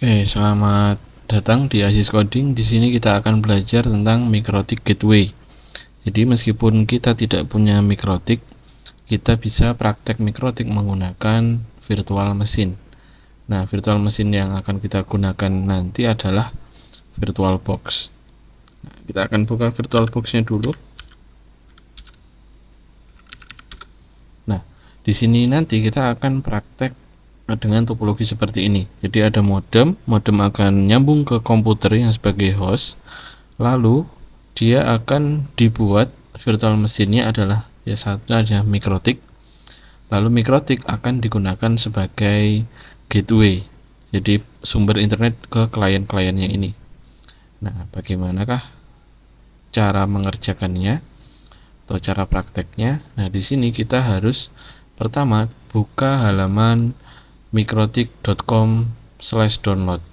Oke, selamat datang di Aziz Coding. Di sini kita akan belajar tentang mikrotik gateway. Jadi meskipun kita tidak punya mikrotik, kita bisa praktek mikrotik menggunakan virtual machine. Nah, virtual machine yang akan kita gunakan nanti adalah VirtualBox. Nah, kita akan buka VirtualBox-nya dulu. Nah, di sini nanti kita akan praktek dengan topologi seperti ini. Jadi ada modem akan nyambung ke komputer yang sebagai host, lalu dia akan dibuat virtual mesinnya adalah satu aja mikrotik, lalu mikrotik akan digunakan sebagai gateway, jadi sumber internet ke klien-kliennya ini. Nah, bagaimanakah cara mengerjakannya atau cara prakteknya? Nah, di sini kita harus pertama buka halaman mikrotik.com/download.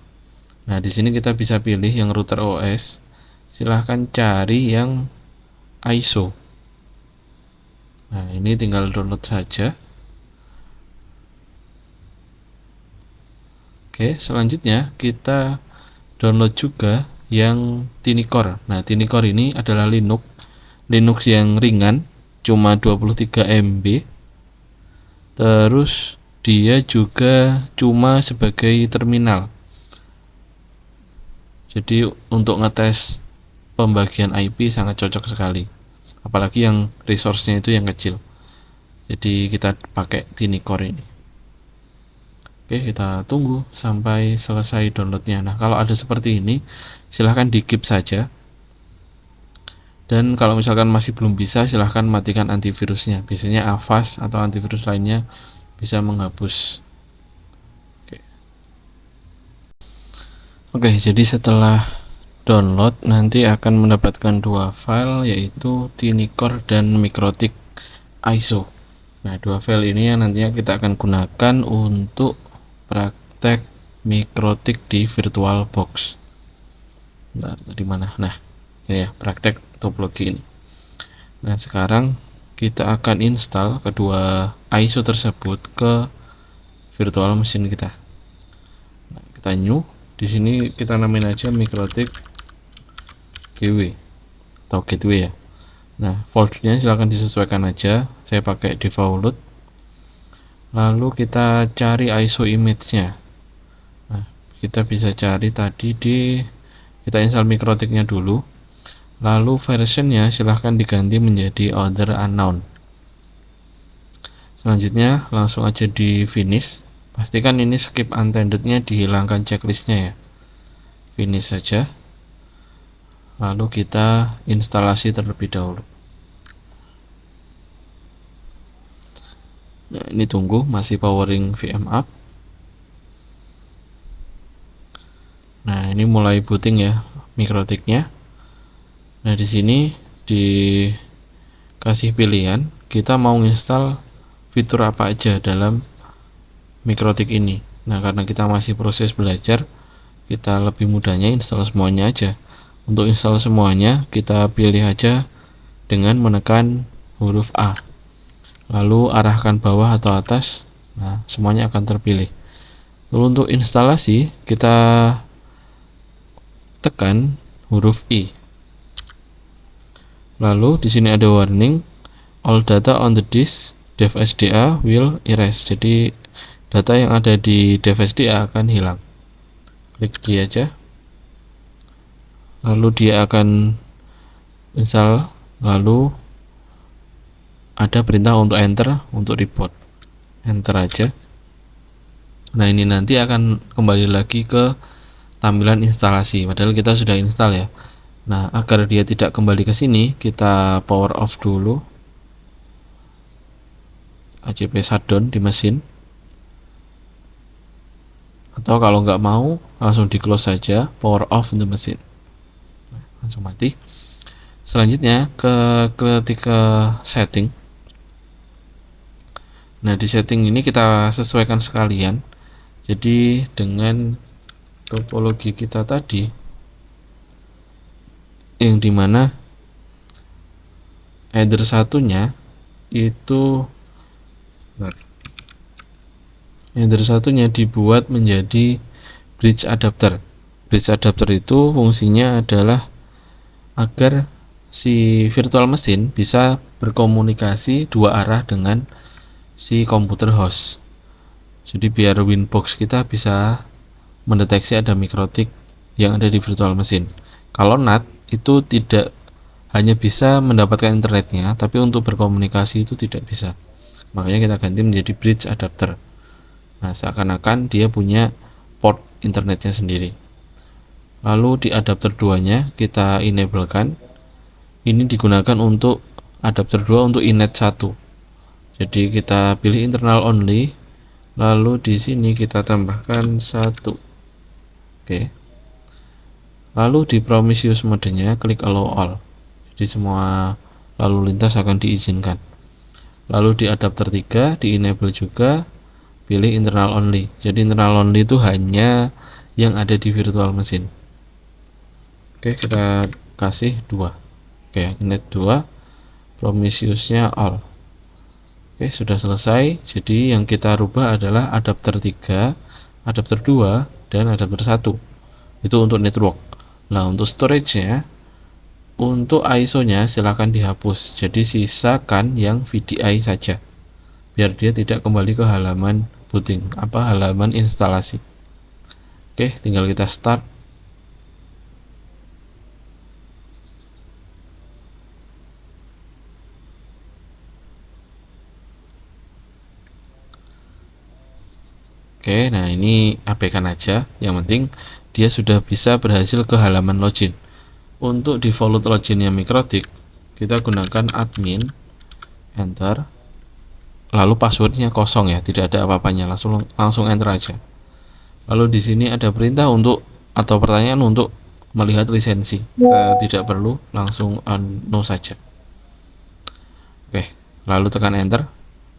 Nah, di sini kita bisa pilih yang router OS. Silahkan cari yang ISO. Nah, ini tinggal download saja. Oke, selanjutnya kita download juga yang TinyCore. Nah, TinyCore ini adalah Linux yang ringan, cuma 23 MB. Terus dia juga cuma sebagai terminal. Jadi untuk ngetes pembagian IP sangat cocok sekali. Apalagi yang resource-nya itu yang kecil. Jadi kita pakai TinyCore ini. Oke, kita tunggu sampai selesai downloadnya. Nah, kalau ada seperti ini, silahkan di keep saja. Dan kalau misalkan masih belum bisa, silahkan matikan antivirusnya. Biasanya Avast atau antivirus lainnya bisa menghapus. Oke, jadi setelah download nanti akan mendapatkan dua file, yaitu TinyCore dan mikrotik ISO. Nah, dua file ini yang nantinya kita akan gunakan untuk praktek mikrotik di VirtualBox. Bentar, di mana? Nah, ya, praktek topologi ini. Nah, sekarang kita akan install kedua ISO tersebut ke virtual machine kita. Nah, kita new. Di sini kita namain aja mikrotik GW atau gateway ya. Nah, foldernya silahkan disesuaikan aja. Saya pakai default. Lalu kita cari ISO image-nya. Nah, kita bisa cari tadi kita install mikrotiknya dulu. Lalu versionnya silahkan diganti menjadi other unknown. Selanjutnya langsung aja di finish. Pastikan ini skip untended-nya dihilangkan checklistnya ya. Finish saja. Lalu kita instalasi terlebih dahulu. Nah, ini tunggu masih powering VM up. Nah, ini mulai booting ya mikrotiknya. Nah, di sini dikasih pilihan kita mau install fitur apa aja dalam mikrotik ini. Nah, karena kita masih proses belajar, kita lebih mudahnya install semuanya aja. Untuk install semuanya, kita pilih aja dengan menekan huruf A. Lalu arahkan bawah atau atas. Nah, semuanya akan terpilih. Lalu untuk instalasi, kita tekan huruf I. Lalu di sini ada warning, all data on the disk dev SDA will erase. Jadi data yang ada di dev SDA akan hilang. Klik D aja. Lalu dia akan install. Lalu ada perintah untuk enter, untuk report. Enter aja. Nah, ini nanti akan kembali lagi ke tampilan instalasi. Padahal kita sudah install ya. Nah, agar dia tidak kembali ke sini, kita power off dulu. ACP shutdown di mesin. Atau kalau nggak mau, langsung di close saja, power off the mesin. Nah, langsung mati. Selanjutnya ketika setting. Nah, di setting ini kita sesuaikan sekalian. Jadi dengan topologi kita tadi, yang dimana header satunya itu dibuat menjadi bridge adapter. Bridge adapter itu fungsinya adalah agar si virtual machine bisa berkomunikasi dua arah dengan si komputer host. Jadi biar Winbox kita bisa mendeteksi ada mikrotik yang ada di virtual machine. Kalau NAT itu tidak hanya bisa mendapatkan internetnya, tapi untuk berkomunikasi itu tidak bisa. Makanya kita ganti menjadi bridge adapter. Nah, seakan-akan dia punya port internetnya sendiri. Lalu di adapter 2-nya kita enablekan. Ini digunakan untuk adapter 2 untuk inet 1. Jadi kita pilih internal only, lalu di sini kita tambahkan 1. Oke. Lalu di promiscuous mode-nya klik allow all. Jadi semua lalu lintas akan diizinkan. Lalu di adapter 3 di enable juga, pilih internal only. Jadi internal only itu hanya yang ada di virtual machine. Oke, kita kasih 2. Oke, inet 2, promiscuous-nya all. Oke, sudah selesai. Jadi yang kita rubah adalah adapter 3, adapter 2, dan adapter 1. Itu untuk network. Nah, untuk storage-nya, untuk ISO-nya silahkan dihapus. Jadi sisakan yang VDI saja, biar dia tidak kembali ke halaman booting, halaman instalasi. Oke, tinggal kita start. Oke, nah ini abaikan aja. Yang penting dia sudah bisa berhasil ke halaman login. Untuk default loginnya Mikrotik, kita gunakan admin, enter, lalu passwordnya kosong ya, tidak ada apa-apanya, langsung enter aja. Lalu di sini ada perintah untuk atau pertanyaan untuk melihat lisensi. Kita tidak perlu, langsung no saja. Oke, lalu tekan enter.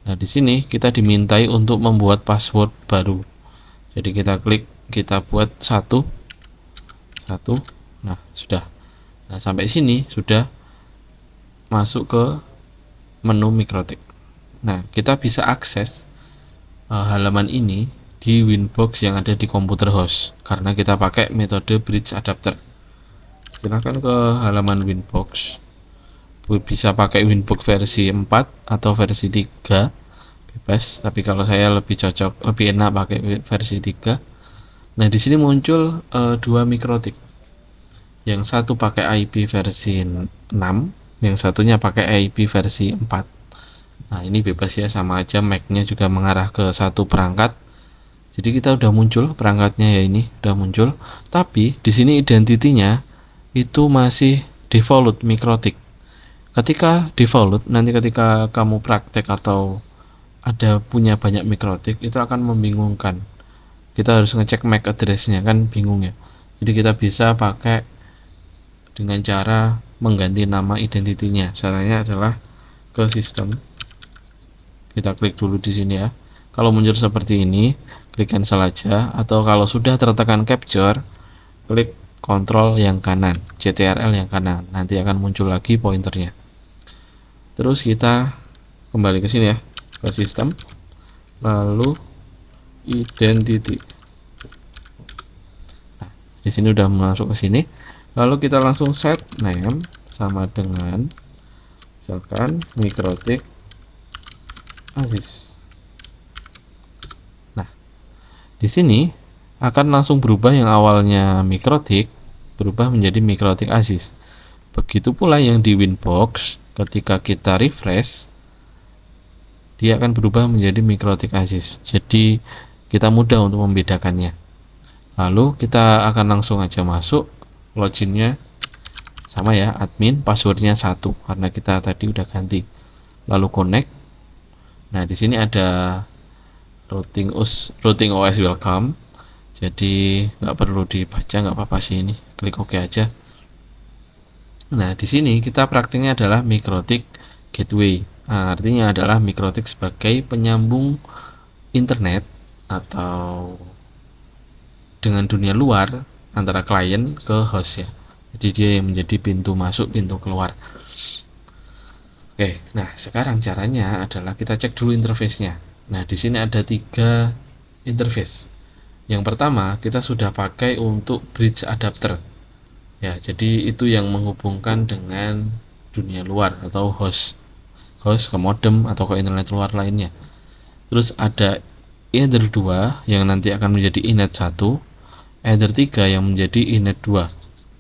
Nah, di sini kita dimintai untuk membuat password baru. Jadi kita klik, kita buat satu. Nah, sudah. Nah, sampai sini sudah masuk ke menu Mikrotik. Nah, kita bisa akses halaman ini di Winbox yang ada di komputer host karena kita pakai metode bridge adapter. Silahkan ke halaman Winbox. Bisa pakai Winbox versi 4 atau versi 3, bebas, tapi kalau saya lebih cocok, lebih enak pakai versi 3. Nah, di sini muncul dua Mikrotik. Yang satu pakai IP versi 6, yang satunya pakai IP versi 4. Nah, ini bebas ya, sama aja MAC-nya juga mengarah ke satu perangkat. Jadi kita udah muncul perangkatnya ya, ini udah muncul, tapi di sini identitinya itu masih default Mikrotik. Ketika default, nanti ketika kamu praktek atau ada punya banyak Mikrotik, itu akan membingungkan. Kita harus ngecek MAC address-nya, kan bingung ya. Jadi kita bisa pakai dengan cara mengganti nama identitinya. Caranya adalah ke sistem. Kita klik dulu di sini ya. Kalau muncul seperti ini, klik cancel aja, atau kalau sudah tertekan capture, klik kontrol yang kanan, CTRL yang kanan. Nanti akan muncul lagi pointernya. Terus kita kembali ke sini ya, ke sistem, lalu identity. Nah, di sini udah masuk ke sini. Lalu kita langsung set name sama dengan misalkan Mikrotik Aziz. Nah, di sini akan langsung berubah yang awalnya Mikrotik berubah menjadi Mikrotik Aziz. Begitu pula yang di Winbox, ketika kita refresh, dia akan berubah menjadi Mikrotik Aziz. Jadi kita mudah untuk membedakannya. Lalu kita akan langsung aja masuk, loginnya sama ya, admin, passwordnya 1 karena kita tadi udah ganti. Lalu connect. Nah, di sini ada routing OS welcome. Jadi nggak perlu dibaca, nggak apa-apa sih ini. Klik OK aja. Nah, di sini kita praktiknya adalah Mikrotik Gateway. Nah, artinya adalah Mikrotik sebagai penyambung internet atau dengan dunia luar antara klien ke host ya. Jadi dia yang menjadi pintu masuk, pintu keluar. Oke, nah sekarang caranya adalah kita cek dulu interface-nya. Nah, di sini ada 3 interface. Yang pertama, kita sudah pakai untuk bridge adapter. Ya, jadi itu yang menghubungkan dengan dunia luar atau host ke modem atau ke internet luar lainnya. Terus ada Ether 2 yang nanti akan menjadi Ethernet 1, Ether 3 yang menjadi Ethernet 2.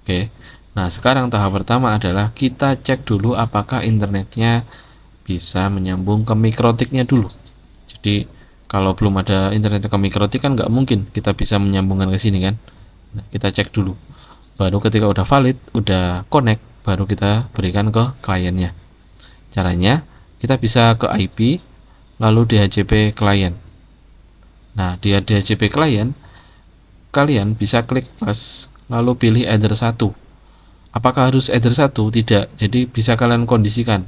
Oke. Nah, sekarang tahap pertama adalah kita cek dulu apakah internetnya bisa menyambung ke mikrotiknya dulu. Jadi kalau belum ada internet ke mikrotik kan nggak mungkin kita bisa menyambungkan ke sini kan. Nah, kita cek dulu. Baru ketika udah valid, udah connect, baru kita berikan ke kliennya. Caranya, kita bisa ke IP, lalu DHCP client. Nah, di DHCP client, kalian bisa klik plus, lalu pilih Ether 1. Apakah harus Ether 1? Tidak. Jadi bisa kalian kondisikan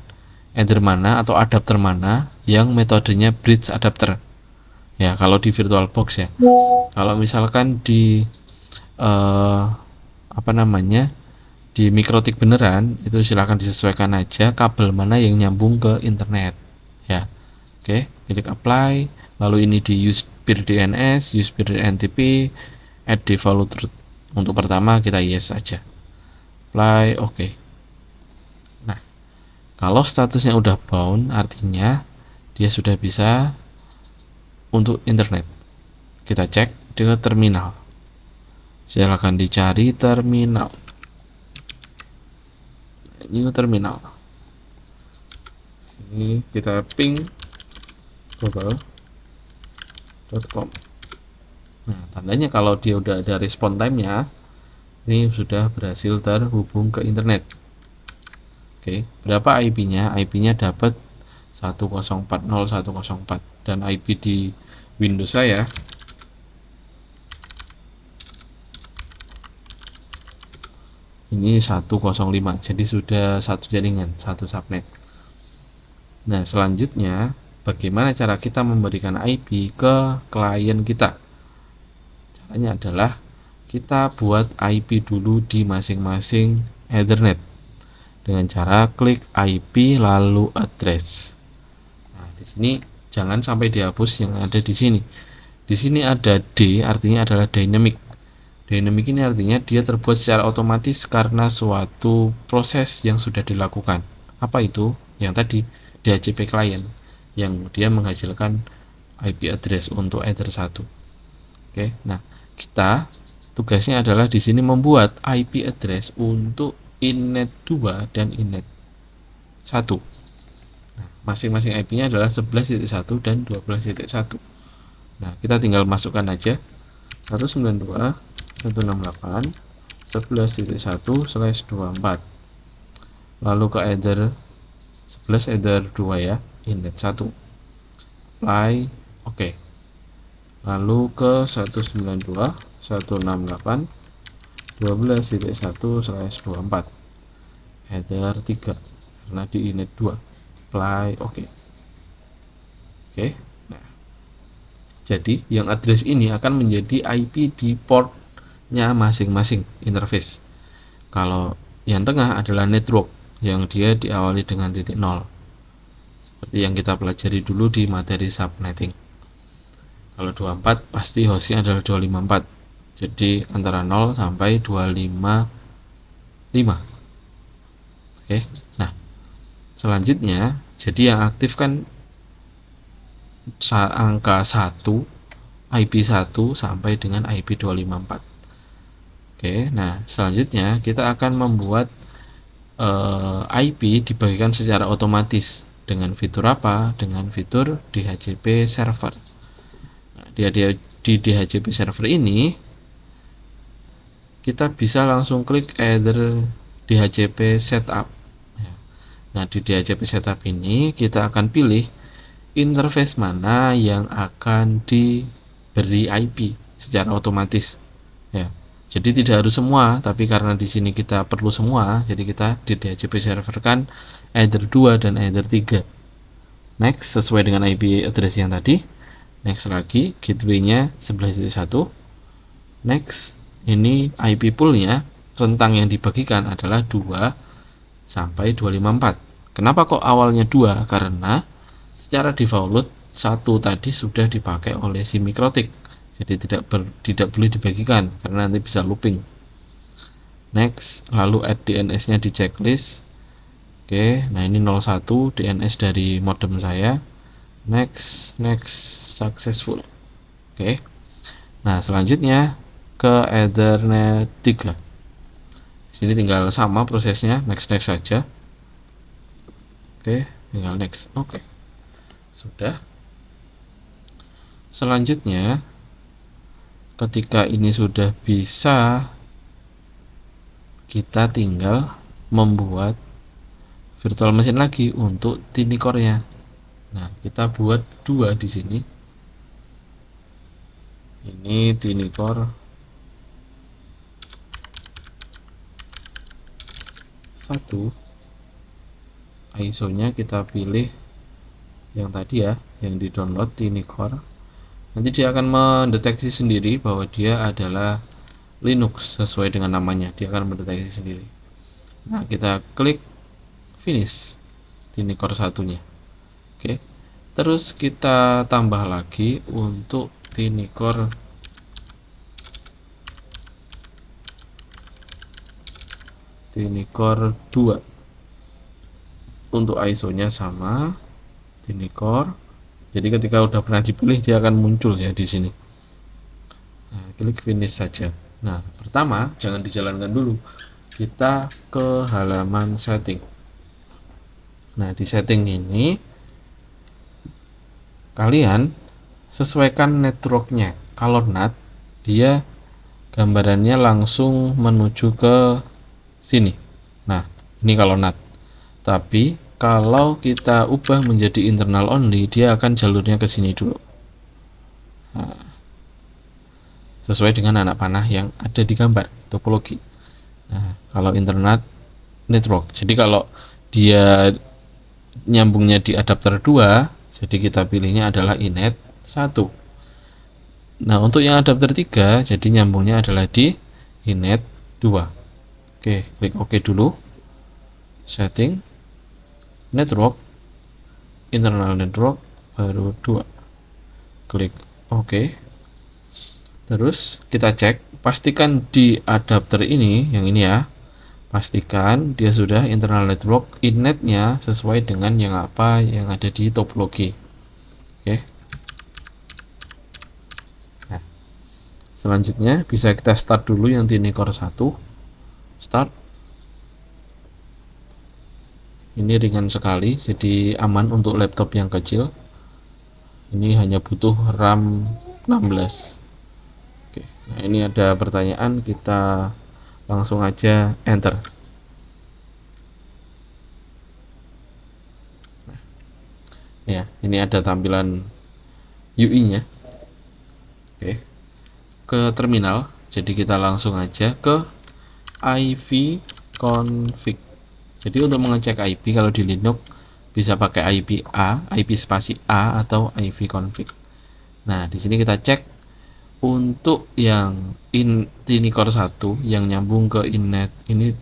Ether mana atau adapter mana yang metodenya bridge adapter. Ya, kalau di VirtualBox ya. Kalau misalkan di apa namanya? Di mikrotik beneran, itu silahkan disesuaikan aja kabel mana yang nyambung ke internet. Ya. Oke, klik apply, lalu ini di use peer DNS, use peer NTP, add default route. Untuk pertama kita yes aja. Apply, oke. Nah, kalau statusnya udah bound, artinya dia sudah bisa untuk internet. Kita cek ke terminal. Silahkan dicari terminal. Ini terminal. Sini kita ping google.com. Nah, tandanya kalau dia udah ada respon time-nya, ini sudah berhasil terhubung ke internet. Oke, berapa IP-nya? IP-nya dapat 104.0.104 dan IP di Windows saya ini 105. Jadi sudah satu jaringan, satu subnet. Nah, selanjutnya bagaimana cara kita memberikan IP ke klien kita? Caranya adalah kita buat IP dulu di masing-masing Ethernet dengan cara klik IP lalu address. Nah, di sini jangan sampai dihapus yang ada di sini. Di sini ada D, artinya adalah dynamic. Dynamic ini artinya dia terbuat secara otomatis karena suatu proses yang sudah dilakukan. Apa itu? Yang tadi DHCP client yang dia menghasilkan IP address untuk Ether 1. Oke, nah kita tugasnya adalah di sini membuat IP address untuk Ethernet 2 dan Ethernet 1. Nah, masing-masing IP-nya adalah 11.1 dan 12.1. Nah, kita tinggal masukkan aja 192.168.11.1/24. Lalu ke Ether 11 Ether 2 ya, Ethernet 1. Apply, oke. Lalu ke 192.168.12.1/24 Ether 3 karena di Ethernet 2. Apply, oke. Oke. Nah, jadi yang address ini akan menjadi IP di portnya masing-masing interface. Kalau yang tengah adalah network yang dia diawali dengan titik 0 seperti yang kita pelajari dulu di materi subnetting. Kalau 24 pasti hostnya adalah 254, jadi antara 0 sampai 255. Oke, nah selanjutnya jadi yang aktif kan angka 1, IP 1 sampai dengan IP 254. Oke, nah selanjutnya kita akan membuat IP dibagikan secara otomatis dengan fitur apa? Dengan fitur DHCP server. Nah, di DHCP server ini kita bisa langsung klik either DHCP setup. Nah, di DHCP setup ini kita akan pilih interface mana yang akan diberi IP secara otomatis. Ya. Jadi tidak harus semua, tapi karena di sini kita perlu semua, jadi kita di DHCP server kan Ether 2 dan Ether 3. Next, sesuai dengan IP address yang tadi. Next lagi, gateway-nya 11.1. Next, ini IP pool-nya, rentang yang dibagikan adalah 2 sampai 254. Kenapa kok awalnya 2? Karena secara default 1 tadi sudah dipakai oleh si mikrotik. jadi tidak boleh dibagikan karena nanti bisa looping. Next, lalu add DNS nya di checklist. Oke, nah ini 01 DNS dari modem saya. Next successful. Oke, nah selanjutnya ke Ethernet 3. Sini tinggal sama prosesnya, next saja. Oke, tinggal next. Oke, sudah. Selanjutnya, ketika ini sudah bisa, kita tinggal membuat virtual machine lagi untuk Tinicore-nya. Nah, kita buat 2 di sini. Ini Tinicore 1. ISO-nya kita pilih yang tadi ya, yang di download Tinicore. Nanti dia akan mendeteksi sendiri bahwa dia adalah Linux sesuai dengan namanya, dia akan mendeteksi sendiri. Nah, kita klik finish Tinicore 1-nya. Oke. Terus kita tambah lagi untuk Tinicore 2. Untuk ISO-nya sama Tinicore. Jadi ketika udah pernah dipilih dia akan muncul ya di sini. Nah, klik finish saja. Nah, pertama jangan dijalankan dulu. Kita ke halaman setting. Nah, di setting ini kalian sesuaikan networknya. Kalau NAT, dia gambarannya langsung menuju ke sini. Nah, ini kalau NAT. Tapi kalau kita ubah menjadi internal only, dia akan jalurnya ke sini dulu. Nah, sesuai dengan anak panah yang ada di gambar topologi. Nah, kalau internet network. Jadi kalau dia nyambungnya di adapter 2, jadi kita pilihnya adalah inet 1. Nah, untuk yang adapter 3, jadi nyambungnya adalah di inet 2. Oke, klik OK dulu. Setting network, internal network, baru 2. Klik OK. Terus kita cek, pastikan di adapter ini, yang ini ya, pastikan dia sudah internal network inetnya sesuai dengan yang ada di topologi. Oke. Nah, selanjutnya bisa kita start dulu yang Tinicore 1. Start. Ini ringan sekali, jadi aman untuk laptop yang kecil. Ini hanya butuh RAM 16. Oke. Nah, ini ada pertanyaan, kita langsung aja enter. Nah, ya, ini ada tampilan UI-nya. Oke. Ke terminal, jadi kita langsung aja ke IV config. Jadi untuk mengecek IP kalau di Linux bisa pakai IP A, IP spasi A atau IV config. Nah, di sini kita cek untuk yang Tinicore 1 yang nyambung ke inet ini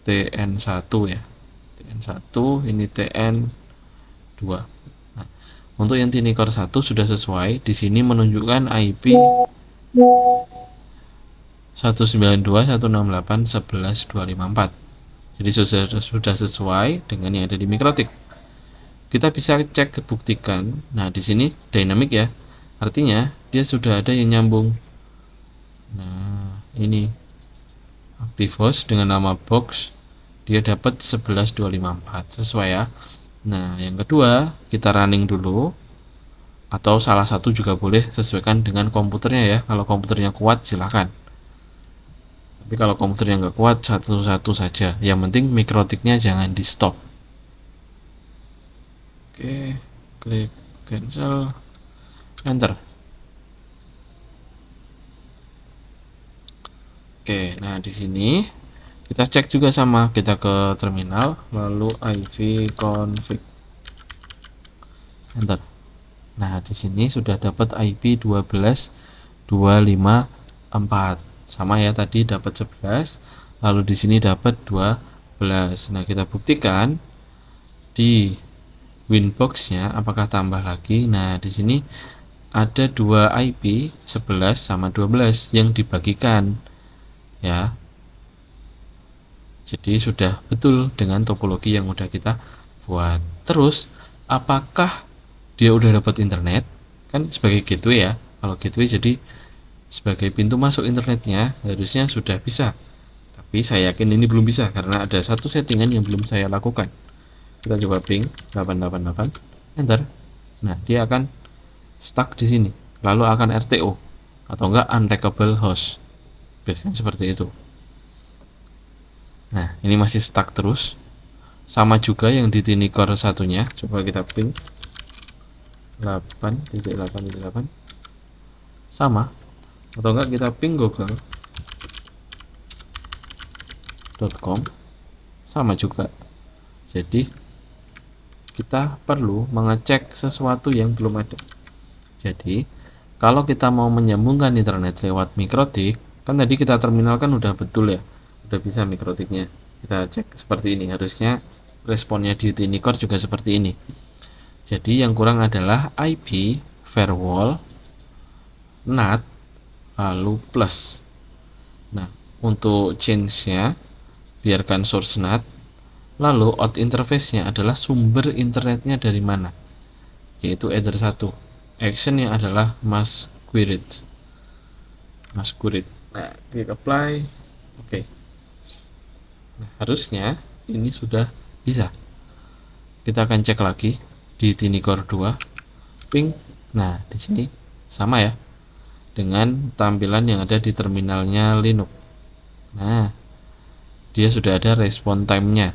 TN1 ya. TN1, ini TN2. Nah, untuk yang Tinicore 1 sudah sesuai, di sini menunjukkan IP 192.168.11.254. Jadi sudah sesuai dengan yang ada di Mikrotik. Kita bisa cek buktikan. Nah, di sini dynamic ya. Artinya dia sudah ada yang nyambung. Nah, ini active host dengan nama box, dia dapat 11.254 sesuai ya. Nah, yang kedua kita running dulu, atau salah satu juga boleh, sesuaikan dengan komputernya ya. Kalau komputernya kuat silahkan, tapi kalau komputernya nggak kuat satu-satu saja. Yang penting Mikrotiknya jangan di stop. Oke, klik cancel, enter. Oke, nah di sini kita cek juga sama, kita ke terminal, lalu IV config, enter. Nah, di sini sudah dapat IP 12.254. Sama ya, tadi dapat 11, lalu di sini dapat 12. Nah, kita buktikan di Winbox-nya apakah tambah lagi. Nah, di sini ada dua IP 11 sama 12 yang dibagikan ya. Jadi sudah betul dengan topologi yang udah kita buat. Terus apakah dia udah dapat internet? Kan sebagai gateway ya. Kalau gateway jadi sebagai pintu masuk internetnya harusnya sudah bisa. Tapi saya yakin ini belum bisa karena ada satu settingan yang belum saya lakukan. Kita coba ping 888 enter. Nah, dia akan stuck di sini. Lalu akan RTO atau enggak unreachable host. Biasanya seperti itu. Nah, ini masih stuck terus. Sama juga yang di Tinicore satunya. Coba kita ping 8.8.8. Sama. Atau enggak kita ping google.com. Sama juga. Jadi kita perlu mengecek sesuatu yang belum ada. Jadi kalau kita mau menyambungkan internet lewat mikrotik, kan tadi kita terminalkan udah betul ya, udah bisa mikrotiknya. Kita cek seperti ini, harusnya responnya di Tinicore juga seperti ini. Jadi yang kurang adalah IP, firewall, NAT, lalu plus. Nah, untuk change-nya biarkan source NAT, lalu out interface-nya adalah sumber internetnya dari mana, yaitu either 1. Action-nya adalah masquerade. Nah, klik apply. Oke. Nah, harusnya ini sudah bisa. Kita akan cek lagi di Tinicore 2 ping. Nah, di sini sama ya dengan tampilan yang ada di terminalnya Linux. Nah, dia sudah ada respon time-nya.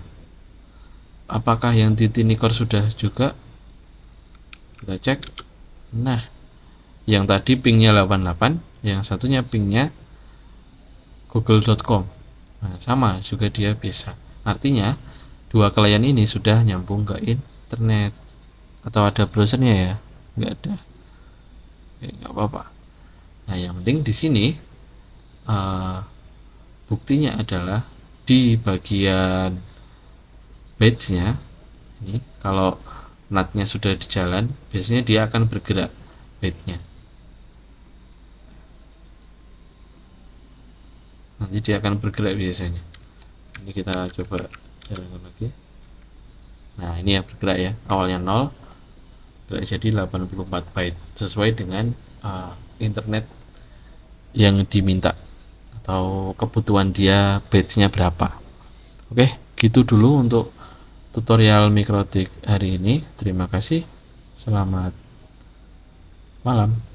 Apakah yang di Tinicore sudah juga? Kita cek. Nah, yang tadi pingnya 88, yang satunya pingnya google.com. Nah, sama juga dia bisa. Artinya dua klien ini sudah nyambung ke internet. Atau ada browsernya ya? Nggak ada. Nggak apa-apa. Nah, yang penting di sini buktinya adalah di bagian batch-nya. Ini kalau NAT-nya sudah di jalan, biasanya dia akan bergerak batch-nya. Nanti dia akan bergerak biasanya. Ini kita coba jalankan lagi. Nah, ini ya bergerak ya. Awalnya 0, gerak jadi 84 byte sesuai dengan internet yang diminta atau kebutuhan dia batch-nya berapa. Oke, gitu dulu untuk tutorial mikrotik hari ini. Terima kasih. Selamat malam.